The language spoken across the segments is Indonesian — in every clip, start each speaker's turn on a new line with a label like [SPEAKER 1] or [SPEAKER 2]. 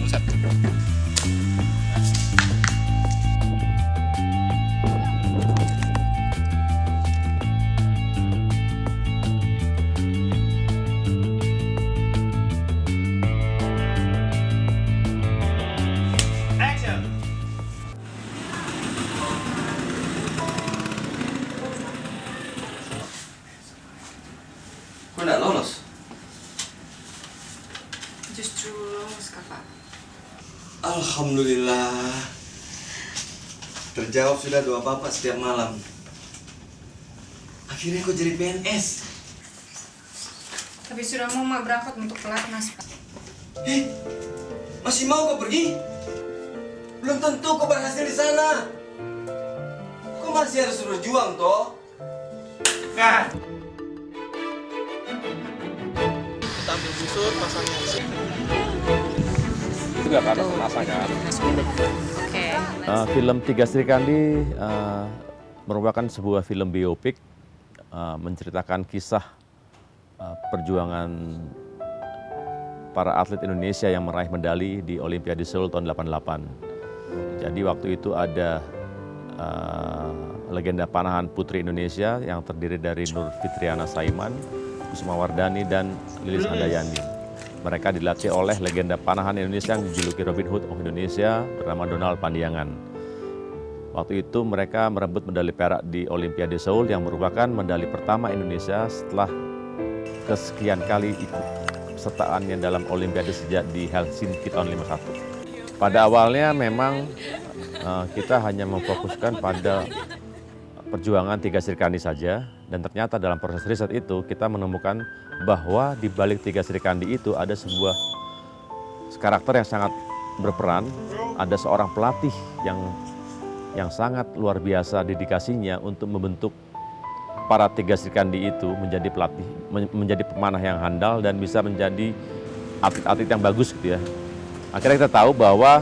[SPEAKER 1] Buset.
[SPEAKER 2] Kok nggak lolos?
[SPEAKER 3] Justru lolos, Kakak.
[SPEAKER 2] Alhamdulillah. Terjawab sudah doa Bapak setiap malam. Akhirnya kau jadi PNS.
[SPEAKER 3] Tapi sudah mau Mak berangkat untuk pelatnas, Pak.
[SPEAKER 2] Masih mau kau pergi? Belum tentu kau berhasil di sana. Kau masih harus berjuang, toh?
[SPEAKER 4] Nah. Kita ambil busur, pasangnya di sini.
[SPEAKER 1] Itu nggak karena kemasan kan?
[SPEAKER 3] Oke.
[SPEAKER 5] Film Tiga Sri Kandi merupakan sebuah film biopik menceritakan kisah perjuangan para atlet Indonesia yang meraih medali di Olimpiade Seoul tahun 88. Jadi waktu itu ada legenda panahan putri Indonesia yang terdiri dari Nur Fitriana Saiman, Kusuma Wardani, dan Lilis Handayani. Mereka dilatih oleh legenda panahan Indonesia yang dijuluki Robin Hood of Indonesia bernama Donald Pandiangan. Waktu itu mereka merebut medali perak di Olimpiade Seoul yang merupakan medali pertama Indonesia setelah kesekian kali ikut kesertaannya dalam Olimpiade sejak di Helsinki tahun 51. Pada awalnya memang kita hanya memfokuskan pada perjuangan Tiga Sri Kandi saja, dan ternyata dalam proses riset itu kita menemukan bahwa di balik Tiga Sri Kandi itu ada sebuah karakter yang sangat berperan, ada seorang pelatih yang sangat luar biasa dedikasinya untuk membentuk para Tiga Sri Kandi itu menjadi pelatih, menjadi pemanah yang handal dan bisa menjadi atlet-atlet yang bagus gitu ya. Akhirnya kita tahu bahwa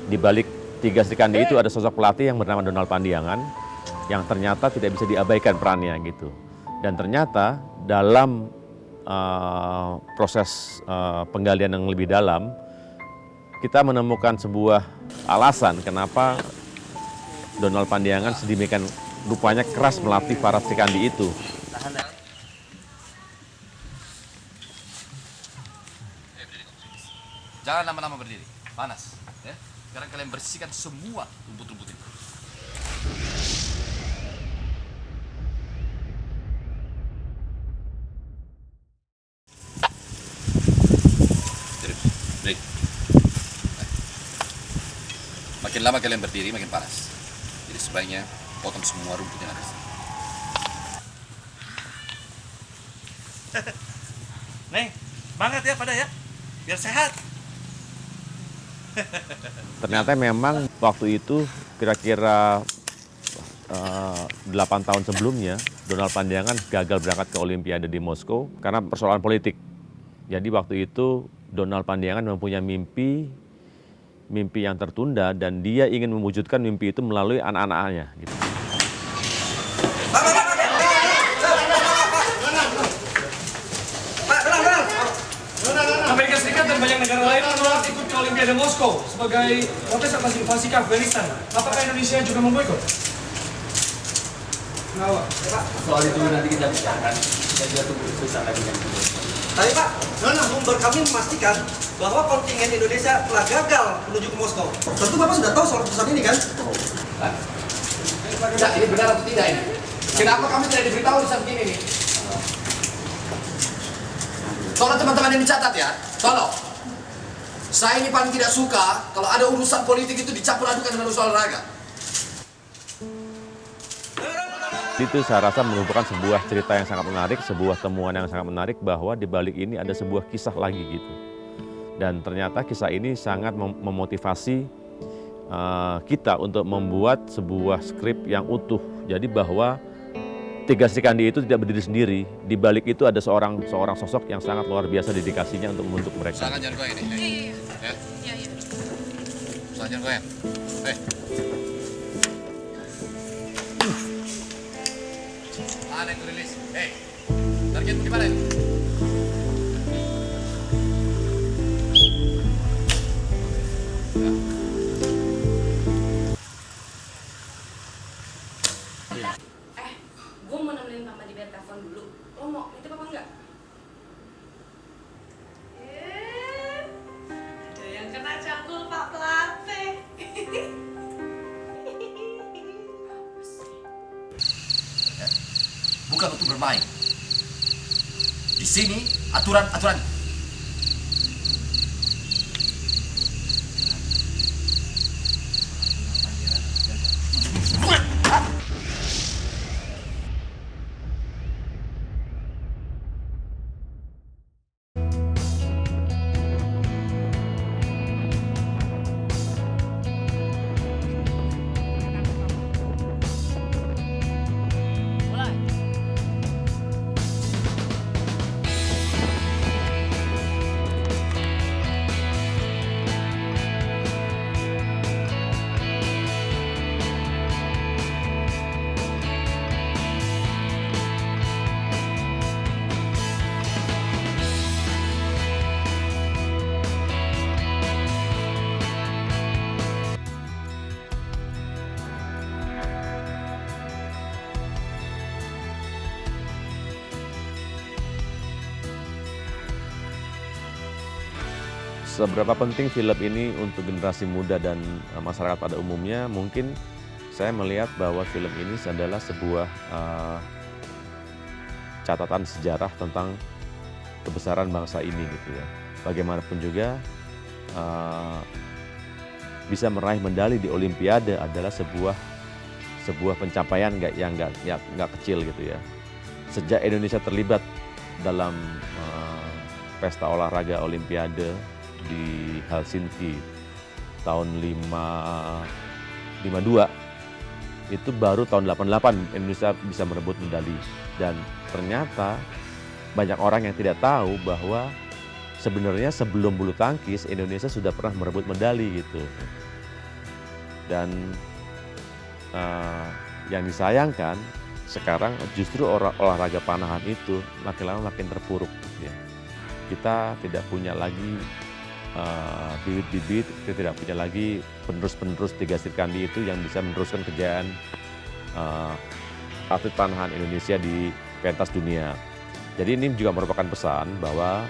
[SPEAKER 5] di balik Tiga Sri Kandi itu ada sosok pelatih yang bernama Donald Pandiangan yang ternyata tidak bisa diabaikan perannya gitu. Dan ternyata dalam proses penggalian yang lebih dalam, kita menemukan sebuah alasan kenapa Donald Pandiangan sedemikian rupanya keras melatih para Sri Kandi itu.
[SPEAKER 1] Jangan lama-lama berdiri, panas. Ya. Sekarang kalian bersihkan semua rumput-rumput itu. Break. Makin lama kalian berdiri, makin panas. Jadi sebaiknya potong semua rumput yang ada di sini.
[SPEAKER 4] Neng, semangat ya pada ya, biar sehat.
[SPEAKER 5] Ternyata memang waktu itu kira-kira 8 tahun sebelumnya Donald Pandiangan gagal berangkat ke Olimpiade di Moskow karena persoalan politik. Jadi waktu itu Donald Pandiangan mempunyai mimpi yang tertunda dan dia ingin mewujudkan mimpi itu melalui anak-anaknya. Gitu.
[SPEAKER 6] Amerika Serikat dan banyak negara lain menolak ikut ke Olimpiade Moskow sebagai protes atas invasi ke Afghanistan. Apakah Indonesia juga memboikot?
[SPEAKER 7] Soal itu nanti kita bicarakan. Kita juga tunggu susah lagi yang itu.
[SPEAKER 8] Tapi Pak, sumber kami memastikan bahwa kontingen Indonesia telah gagal menuju ke Moskow. Tentu Bapak sudah tahu soal keputusan ini kan?
[SPEAKER 7] Tidak, ini benar atau tidak ini? Kenapa kami tidak diberitahu di samping ini? Tolong teman-teman yang dicatat ya, tolong. Saya ini paling tidak suka kalau ada urusan politik itu dicampur adukan dengan urusan olahraga.
[SPEAKER 5] Itu saya rasa merupakan sebuah cerita yang sangat menarik, sebuah temuan yang sangat menarik bahwa di balik ini ada sebuah kisah lagi gitu. Dan ternyata kisah ini sangat memotivasi kita untuk membuat sebuah skrip yang utuh. Jadi bahwa Tiga Sri Kandi itu tidak berdiri sendiri. Di balik itu ada seorang sosok yang sangat luar biasa dedikasinya untuk membentuk mereka.
[SPEAKER 1] Usahakan jangan goyang ini. Ya. Usahakan jangan goyang. Ada yang rilis. Targetmu di mana ini?
[SPEAKER 9] nemenin Mama di biar telepon dulu. Lo mau nitip apa enggak?
[SPEAKER 3] Ada yang kena cangkul Pak Plate.
[SPEAKER 7] Bukan untuk bermain. Di sini aturan-aturan.
[SPEAKER 5] Seberapa penting film ini untuk generasi muda dan masyarakat pada umumnya, mungkin saya melihat bahwa film ini adalah sebuah catatan sejarah tentang kebesaran bangsa ini gitu ya. Bagaimanapun juga bisa meraih medali di Olimpiade adalah sebuah pencapaian yang nggak kecil gitu ya. Sejak Indonesia terlibat dalam pesta olahraga Olimpiade di Helsinki tahun 52, itu baru tahun 88 Indonesia bisa merebut medali. Dan ternyata banyak orang yang tidak tahu bahwa sebenarnya sebelum bulu tangkis Indonesia sudah pernah merebut medali gitu. Dan yang disayangkan sekarang justru olahraga panahan itu makin lama makin terpuruk gitu ya. Kita tidak punya lagi bibit-bibit, kita tidak punya lagi penerus-penerus Tiga Srikandi itu yang bisa meneruskan kejayaan atlet panahan Indonesia di pentas dunia. Jadi ini juga merupakan pesan bahwa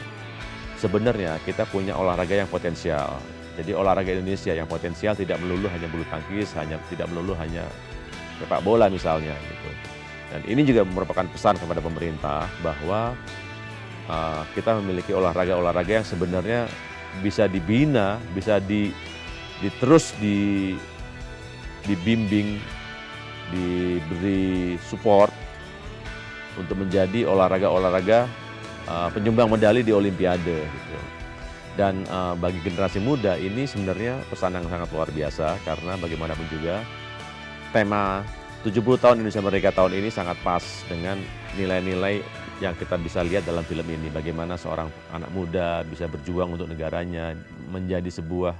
[SPEAKER 5] sebenarnya kita punya olahraga yang potensial. Jadi olahraga Indonesia yang potensial tidak melulu hanya bulu tangkis, tidak melulu hanya sepak bola misalnya gitu. Dan ini juga merupakan pesan kepada pemerintah bahwa kita memiliki olahraga-olahraga yang sebenarnya bisa dibina, bisa terus dibimbing, diberi support untuk menjadi olahraga-olahraga penyumbang medali di Olimpiade. Gitu. Dan bagi generasi muda ini sebenarnya pesan yang sangat luar biasa karena bagaimanapun juga tema 70 tahun Indonesia Merdeka tahun ini sangat pas dengan nilai-nilai yang kita bisa lihat dalam film ini. Bagaimana seorang anak muda bisa berjuang untuk negaranya, menjadi sebuah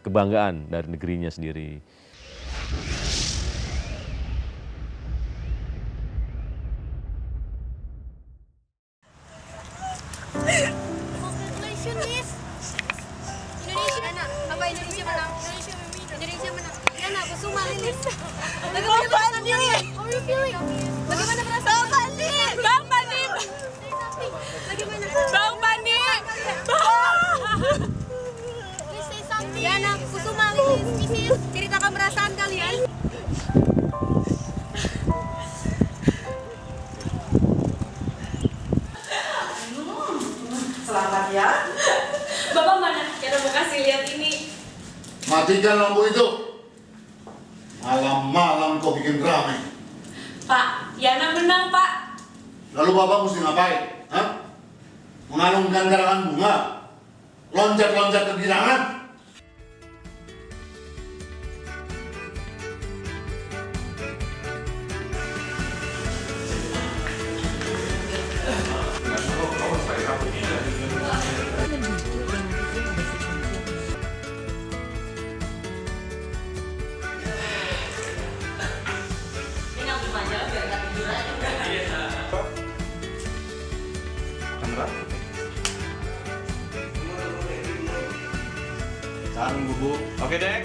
[SPEAKER 5] kebanggaan dari negerinya sendiri.
[SPEAKER 9] Congratulations, Indonesia menang. Apa Indonesia menang? Indonesia menang. Yana Kusuma Lilis. Bagaimana perasaan? Bang Pandi. Bagaimana? Bang Pandi. Please say something. Yana Kusuma Lilis. Ceritakan perasaan kalian.
[SPEAKER 8] Selamat ya.
[SPEAKER 9] Bapak mana? Yana mau kasih lihat ini.
[SPEAKER 10] Matikan lampu itu. Malam-malam kau bikin ramai.
[SPEAKER 9] Pak, Yana menang, Pak.
[SPEAKER 10] Lalu Bapak mesti ngapain? Hah? Mengalungkan karangan bunga? Loncat-loncat ke girangan?
[SPEAKER 4] Sarung bubuk. Oke, Dek.